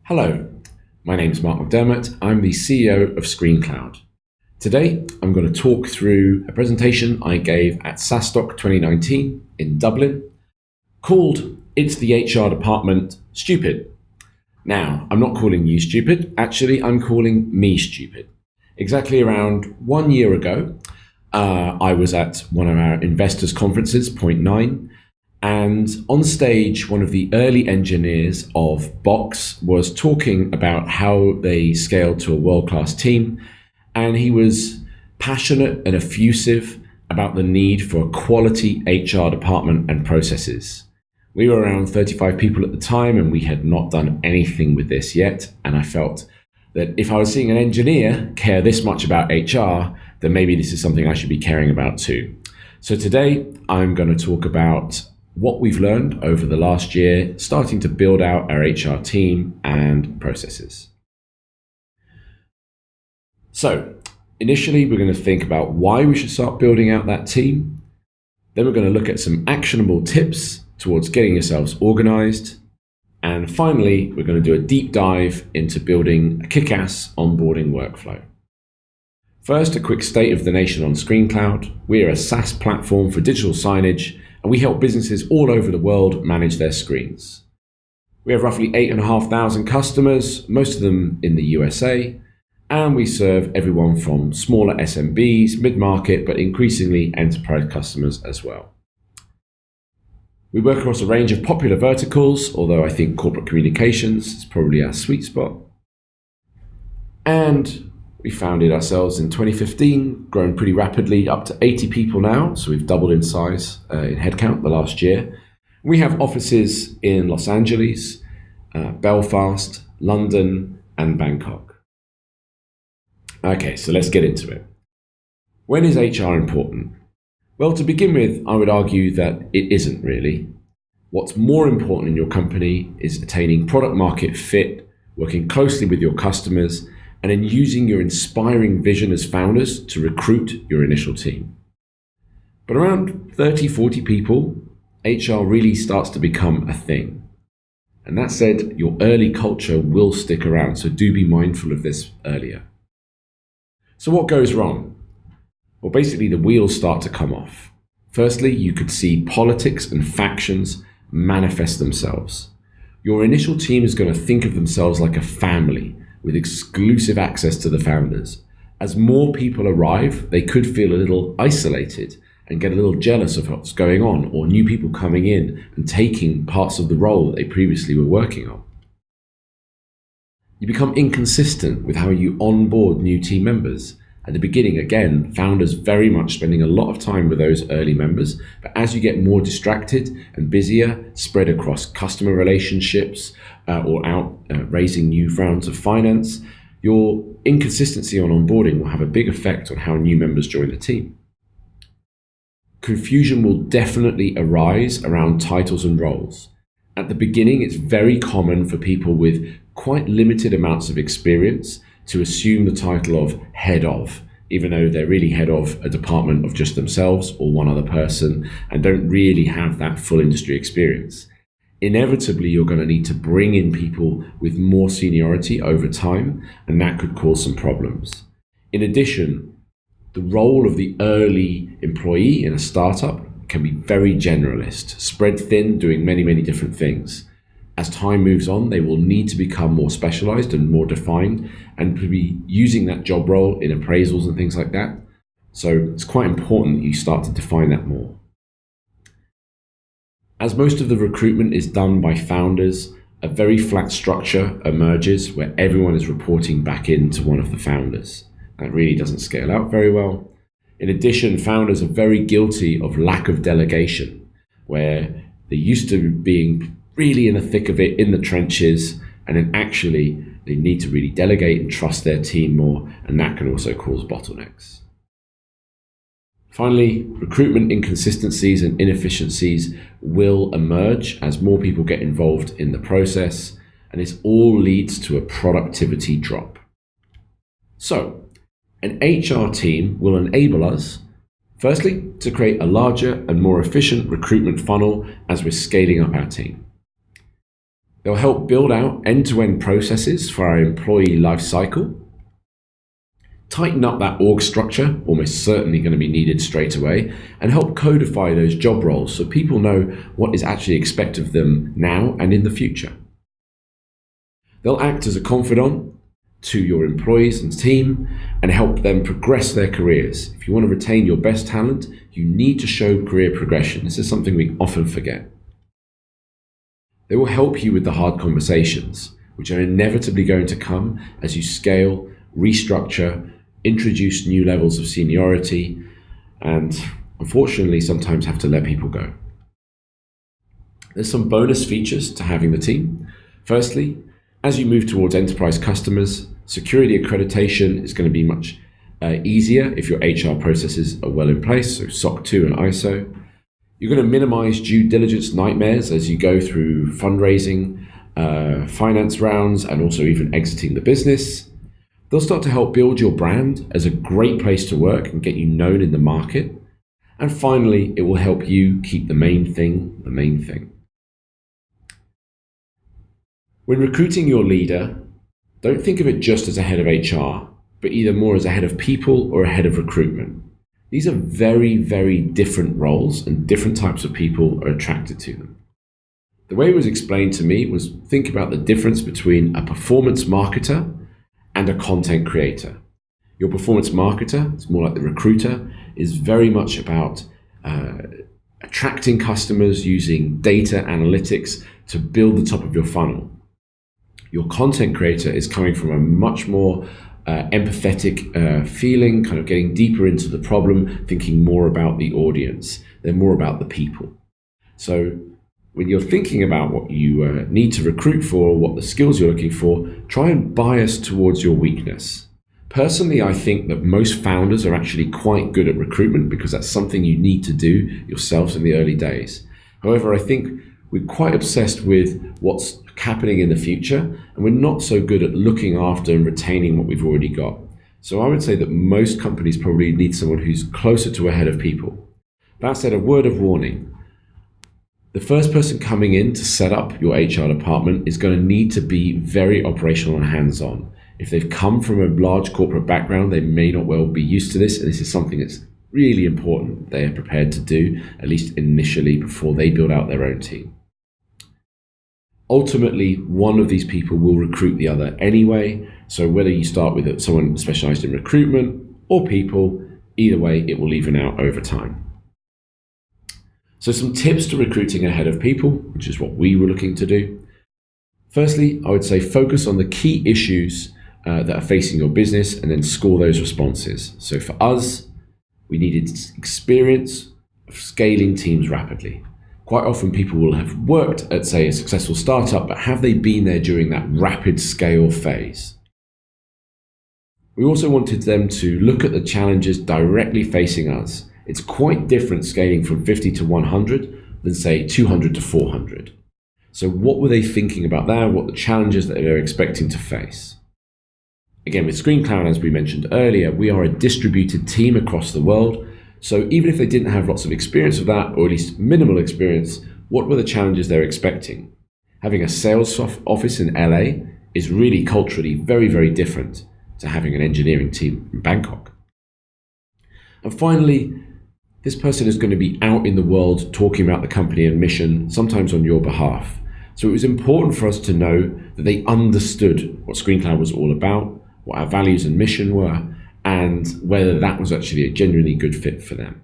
Hello, my name is Mark McDermott. I'm the CEO of ScreenCloud. Today, I'm going to talk through a presentation I gave at SaaStock 2019 in Dublin called It's the HR Department Stupid. Now, I'm not calling you stupid. Actually, I'm calling me stupid. Exactly around 1 year ago, I was at one of our investors' conferences, Point 9, and on stage, one of the early engineers of Box was talking about how they scaled to a world-class team, and he was passionate and effusive about the need for a quality HR department and processes. We were around 35 people at the time, and we had not done anything with this yet, and I felt that if I was seeing an engineer care this much about HR, then maybe this is something I should be caring about too. So today, I'm going to talk about what we've learned over the last year, starting to build out our HR team and processes. So initially, we're going to think about why we should start building out that team. Then we're going to look at some actionable tips towards getting yourselves organized. And finally, we're going to do a deep dive into building a kick-ass onboarding workflow. First, a quick state of the nation on ScreenCloud. We are a SaaS platform for digital signage, and we help businesses all over the world manage their screens. We have roughly 8,500 customers, most of them in the USA, and we serve everyone from smaller SMBs, mid-market, but increasingly enterprise customers as well. We work across a range of popular verticals, although I think corporate communications is probably our sweet spot. And we founded ourselves in 2015, grown pretty rapidly, up to 80 people now. So we've doubled in size in headcount the last year. We have offices in Los Angeles, Belfast, London, and Bangkok. Okay, so let's get into it. When is HR important? Well, to begin with, I would argue that it isn't really. What's more important in your company is attaining product market fit, working closely with your customers, and then using your inspiring vision as founders to recruit your initial team. But around 30, 40 people, HR really starts to become a thing. And that said, your early culture will stick around, so do be mindful of this earlier. So what goes wrong? Well, basically the wheels start to come off. Firstly, you could see politics and factions manifest themselves. Your initial team is going to think of themselves like a family, with exclusive access to the founders. As more people arrive, they could feel a little isolated and get a little jealous of what's going on, or new people coming in and taking parts of the role that they previously were working on. You become inconsistent with how you onboard new team members. At the beginning, again, founders very much spending a lot of time with those early members, but as you get more distracted and busier, spread across customer relationships or out raising new rounds of finance, your inconsistency on onboarding will have a big effect on how new members join the team. Confusion will definitely arise around titles and roles. At the beginning, it's very common for people with quite limited amounts of experience to assume the title of head of, even though they're really head of a department of just themselves or one other person and don't really have that full industry experience. Inevitably, you're going to need to bring in people with more seniority over time, and that could cause some problems. In addition, the role of the early employee in a startup can be very generalist, spread thin, doing many, many different things. As time moves on, they will need to become more specialized and more defined and to be using that job role in appraisals and things like that. So it's quite important that you start to define that more. As most of the recruitment is done by founders, a very flat structure emerges where everyone is reporting back into one of the founders. That really doesn't scale out very well. In addition, founders are very guilty of lack of delegation, where they're used to being really in the thick of it, in the trenches, and then actually they need to really delegate and trust their team more, and that can also cause bottlenecks. Finally, recruitment inconsistencies and inefficiencies will emerge as more people get involved in the process, and this all leads to a productivity drop. So, an HR team will enable us, firstly, to create a larger and more efficient recruitment funnel as we're scaling up our team. They'll help build out end-to-end processes for our employee life cycle, tighten up that org structure, almost certainly going to be needed straight away, and help codify those job roles so people know what is actually expected of them now and in the future. They'll act as a confidant to your employees and team and help them progress their careers. If you want to retain your best talent, you need to show career progression. This is something we often forget. They will help you with the hard conversations, which are inevitably going to come as you scale, restructure, introduce new levels of seniority, and unfortunately sometimes have to let people go. There's some bonus features to having the team. Firstly, as you move towards enterprise customers, security accreditation is going to be much easier if your HR processes are well in place, so SOC 2 and ISO. You're going to minimize due diligence nightmares as you go through fundraising, finance rounds, and also even exiting the business. They'll start to help build your brand as a great place to work and get you known in the market. And finally, it will help you keep the main thing the main thing. When recruiting your leader, don't think of it just as a head of HR, but either more as a head of people or a head of recruitment. These are very, very different roles, and different types of people are attracted to them. The way it was explained to me was, think about the difference between a performance marketer and a content creator. Your performance marketer, it's more like the recruiter, is very much about attracting customers using data analytics to build the top of your funnel. Your content creator is coming from a much more empathetic feeling, kind of getting deeper into the problem, thinking more about the audience. They're more about the people. So when you're thinking about what you need to recruit for, what the skills you're looking for, try and bias towards your weakness. Personally, I think that most founders are actually quite good at recruitment because that's something you need to do yourselves in the early days. However, I think we're quite obsessed with what's happening in the future, and we're not so good at looking after and retaining what we've already got. So I would say that most companies probably need someone who's closer to a head of people. That said, a word of warning. The first person coming in to set up your HR department is going to need to be very operational and hands-on. If they've come from a large corporate background, they may not well be used to this, and this is something that's really important they are prepared to do, at least initially, before they build out their own team. Ultimately, one of these people will recruit the other anyway, so whether you start with someone specialized in recruitment or people, either way, it will even out over time. So some tips to recruiting a head of people, which is what we were looking to do. Firstly, I would say focus on the key issues that are facing your business and then score those responses. So for us, we needed experience of scaling teams rapidly. Quite often people will have worked at, say, a successful startup, but have they been there during that rapid scale phase? We also wanted them to look at the challenges directly facing us. It's quite different scaling from 50 to 100 than, say, 200 to 400. So what were they thinking about there? What the challenges that they're expecting to face? Again, with ScreenCloud, as we mentioned earlier, we are a distributed team across the world. So even if they didn't have lots of experience of that, or at least minimal experience, what were the challenges they're expecting? Having a sales office in LA is really culturally very, very different to having an engineering team in Bangkok. And finally, this person is going to be out in the world talking about the company and mission, sometimes on your behalf. So it was important for us to know that they understood what ScreenCloud was all about, what our values and mission were, and whether that was actually a genuinely good fit for them.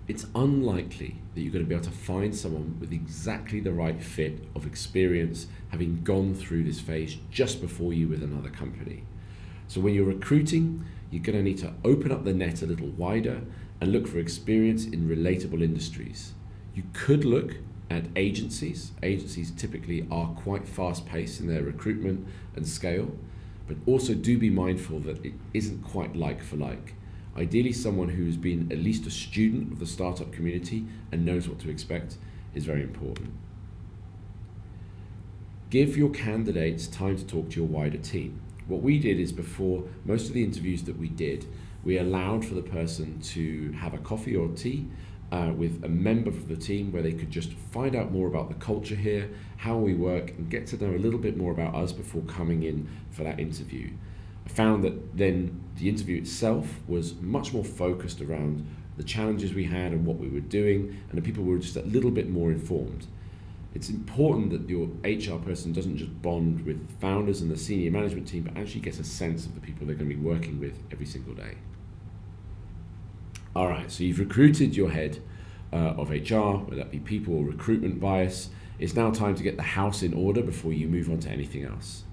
It's unlikely that you're going to be able to find someone with exactly the right fit of experience, having gone through this phase just before you with another company. So when you're recruiting, you're going to need to open up the net a little wider and look for experience in relatable industries. You could look at agencies. Agencies typically are quite fast-paced in their recruitment and scale, but also do be mindful that it isn't quite like for like. Ideally, someone who's been at least a student of the startup community and knows what to expect is very important. Give your candidates time to talk to your wider team. What we did is, before most of the interviews that we did, we allowed for the person to have a coffee or tea with a member of the team where they could just find out more about the culture here, how we work, and get to know a little bit more about us before coming in for that interview. I found that then the interview itself was much more focused around the challenges we had and what we were doing, and the people were just a little bit more informed. It's important that your HR person doesn't just bond with founders and the senior management team, but actually gets a sense of the people they're going to be working with every single day. All right, so you've recruited your head of HR, whether that be people or recruitment bias. It's now time to get the house in order before you move on to anything else.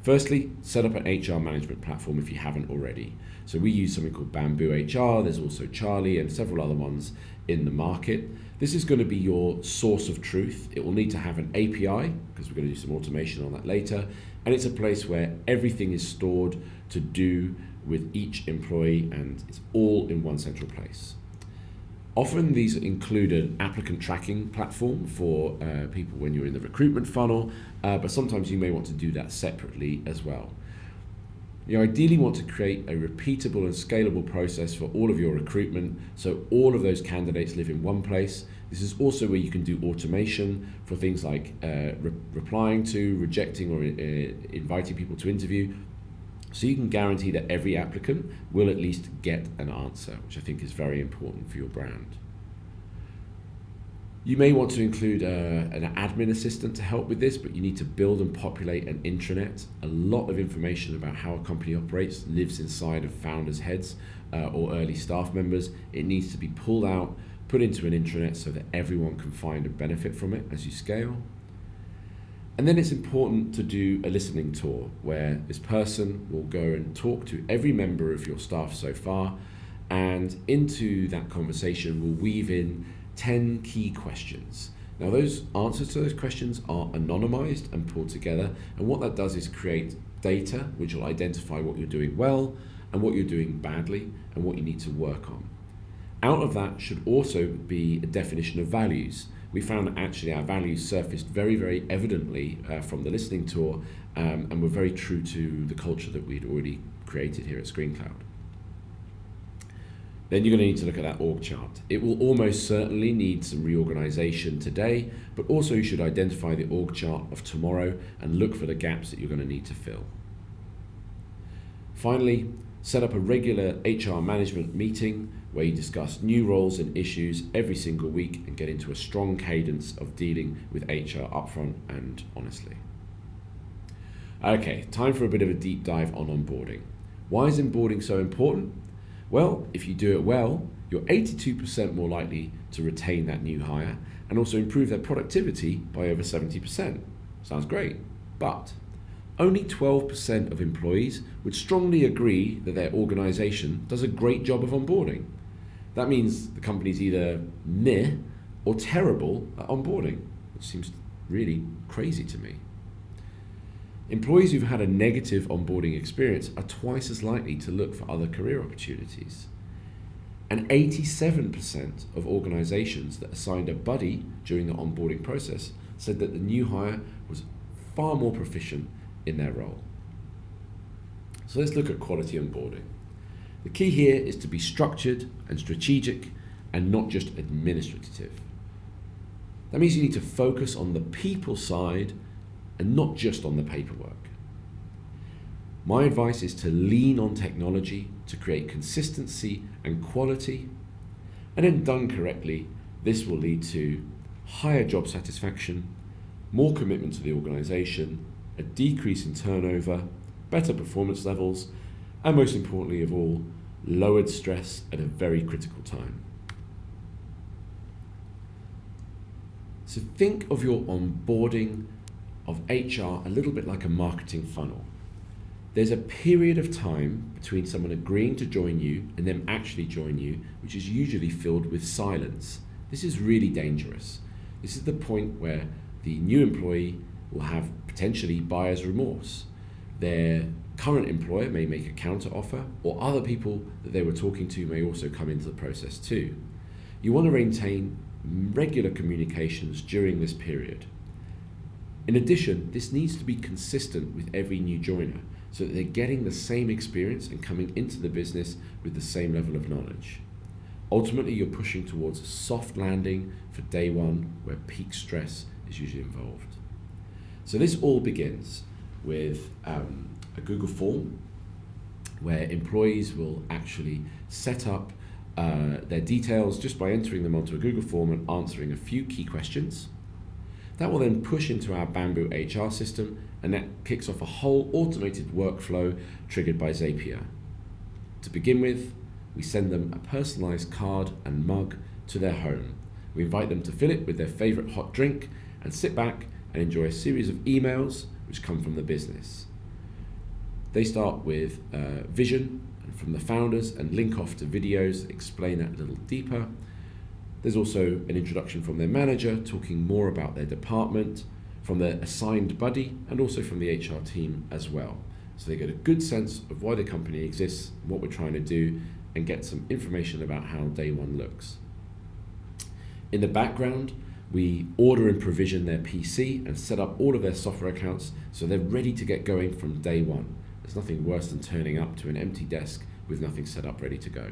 Firstly, set up an HR management platform if you haven't already. So we use something called Bamboo HR. There's also Charlie and several other ones in the market. This is going to be your source of truth. It will need to have an API, because we're going to do some automation on that later. And it's a place where everything is stored to do with each employee, and it's all in one central place. Often these include an applicant tracking platform for people when you're in the recruitment funnel, but sometimes you may want to do that separately as well. You ideally want to create a repeatable and scalable process for all of your recruitment, so all of those candidates live in one place. This is also where you can do automation for things like replying to, rejecting, or inviting people to interview. So you can guarantee that every applicant will at least get an answer, which I think is very important for your brand. You may want to include an admin assistant to help with this, but you need to build and populate an intranet. A lot of information about how a company operates lives inside of founders' heads or early staff members. It needs to be pulled out, put into an intranet so that everyone can find and benefit from it as you scale. And then it's important to do a listening tour where this person will go and talk to every member of your staff so far, and into that conversation we'll weave in 10 key questions. Now those answers to those questions are anonymized and pulled together, and what that does is create data which will identify what you're doing well and what you're doing badly and what you need to work on. Out of that should also be a definition of values. We found that actually our values surfaced very, very evidently from the listening tour, and were very true to the culture that we'd already created here at ScreenCloud. Then you're going to need to look at that org chart. It will almost certainly need some reorganization today, but also you should identify the org chart of tomorrow and look for the gaps that you're going to need to fill. Finally, set up a regular HR management meeting where you discuss new roles and issues every single week and get into a strong cadence of dealing with HR upfront and honestly. Okay, time for a bit of a deep dive on onboarding. Why is onboarding so important? Well, if you do it well, you're 82% more likely to retain that new hire and also improve their productivity by over 70%. Sounds great, but only 12% of employees would strongly agree that their organization does a great job of onboarding. That means the company's either meh or terrible at onboarding, which seems really crazy to me. Employees who've had a negative onboarding experience are twice as likely to look for other career opportunities. And 87% of organizations that assigned a buddy during the onboarding process said that the new hire was far more proficient in their role. So let's look at quality onboarding. The key here is to be structured and strategic and not just administrative. That means you need to focus on the people side and not just on the paperwork. My advice is to lean on technology to create consistency and quality, and then done correctly, this will lead to higher job satisfaction, more commitment to the organization, a decrease in turnover, better performance levels, and most importantly of all, lowered stress at a very critical time. So think of your onboarding of HR a little bit like a marketing funnel. There's a period of time between someone agreeing to join you and them actually join you, which is usually filled with silence. This is really dangerous. This is the point where the new employee will have potentially buyer's remorse. Their current employer may make a counter offer, or other people that they were talking to may also come into the process too. You want to maintain regular communications during this period. In addition, this needs to be consistent with every new joiner so that they're getting the same experience and coming into the business with the same level of knowledge. Ultimately, you're pushing towards a soft landing for day one where peak stress is usually involved. So this all begins with a Google form where employees will actually set up their details just by entering them onto a Google form and answering a few key questions. That will then push into our Bamboo HR system, and that kicks off a whole automated workflow triggered by Zapier. To begin with, we send them a personalized card and mug to their home. We invite them to fill it with their favorite hot drink and sit back and enjoy a series of emails which come from the business. They start with vision from the founders and link off to videos that explain that a little deeper. There's also an introduction from their manager talking more about their department, from their assigned buddy, and also from the HR team as well. So they get a good sense of why the company exists, what we're trying to do, and get some information about how day one looks. In the background, we order and provision their PC and set up all of their software accounts so they're ready to get going from day one. There's nothing worse than turning up to an empty desk with nothing set up ready to go.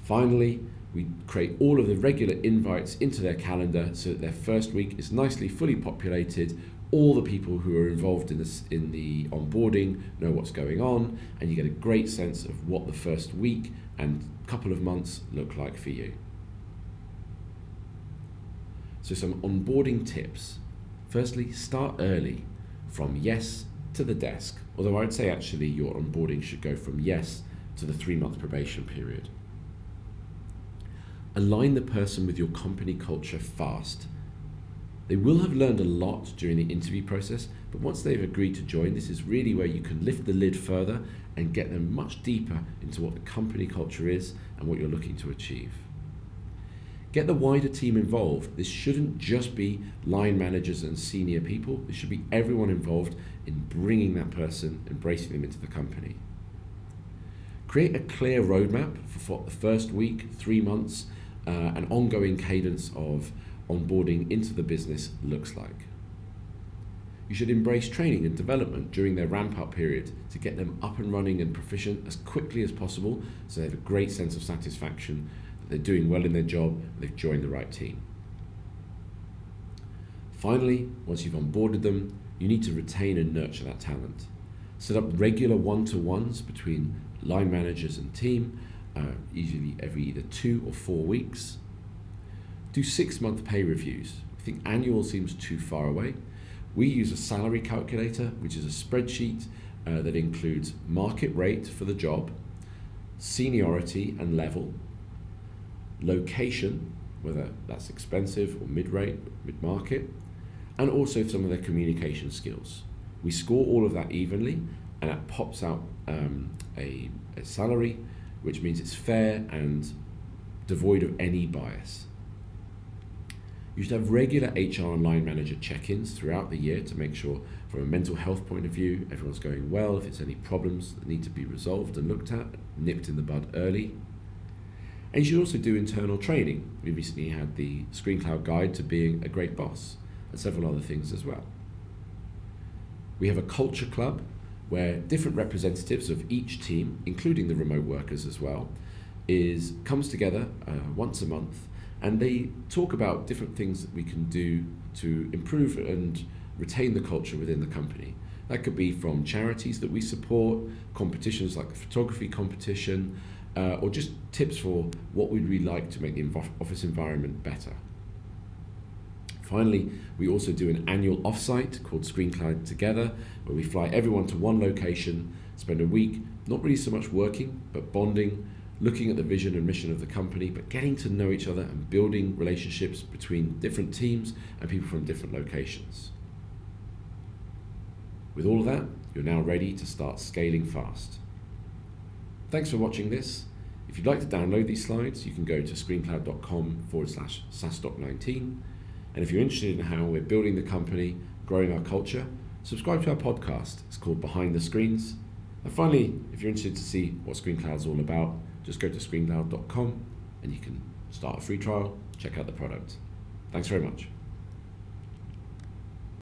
Finally, we create all of the regular invites into their calendar so that their first week is nicely fully populated. All the people who are involved in the onboarding know what's going on, and you get a great sense of what the first week and couple of months look like for you. So some onboarding tips. Firstly, start early, from yes to the desk, although I'd say actually your onboarding should go from yes to the 3-month probation period. Align the person with your company culture fast. They will have learned a lot during the interview process, but once they've agreed to join, this is really where you can lift the lid further and get them much deeper into what the company culture is and what you're looking to achieve. Get the wider team involved. This shouldn't just be line managers and senior people. This should be everyone involved in bringing that person, embracing them into the company. Create a clear roadmap for the first week, 3 months, an ongoing cadence of onboarding into the business looks like. You should embrace training and development during their ramp-up period to get them up and running and proficient as quickly as possible so they have a great sense of satisfaction that they're doing well in their job and they've joined the right team. Finally, once you've onboarded them, you need to retain and nurture that talent. Set up regular one-to-ones between line managers and team, usually every either 2 or 4 weeks. Do 6-month pay reviews. I think annual seems too far away. We use a salary calculator, which is a spreadsheet that includes market rate for the job, seniority and level, location, whether that's expensive or mid-rate, mid-market, and also some of their communication skills. We score all of that evenly, and that pops out a salary, which means it's fair and devoid of any bias. You should have regular HR and line manager check-ins throughout the year to make sure, from a mental health point of view, everyone's going well. If there's any problems that need to be resolved and looked at, nipped in the bud early. And you should also do internal training. We recently had the ScreenCloud guide to being a great boss, and several other things as well. We have a culture club where different representatives of each team, including the remote workers as well, comes together once a month, and they talk about different things that we can do to improve and retain the culture within the company. That could be from charities that we support, competitions like the photography competition, or just tips for what we'd really like to make the office environment better. Finally, we also do an annual offsite called ScreenCloud Together, where we fly everyone to one location, spend a week, not really so much working, but bonding, looking at the vision and mission of the company, but getting to know each other and building relationships between different teams and people from different locations. With all of that, you're now ready to start scaling fast. Thanks for watching this. If you'd like to download these slides, you can go to screencloud.com/SaaStock19. And if you're interested in how we're building the company, growing our culture, subscribe to our podcast. It's called Behind the Screens. And finally, if you're interested to see what ScreenCloud's all about, just go to screencloud.com and you can start a free trial, check out the product. Thanks very much.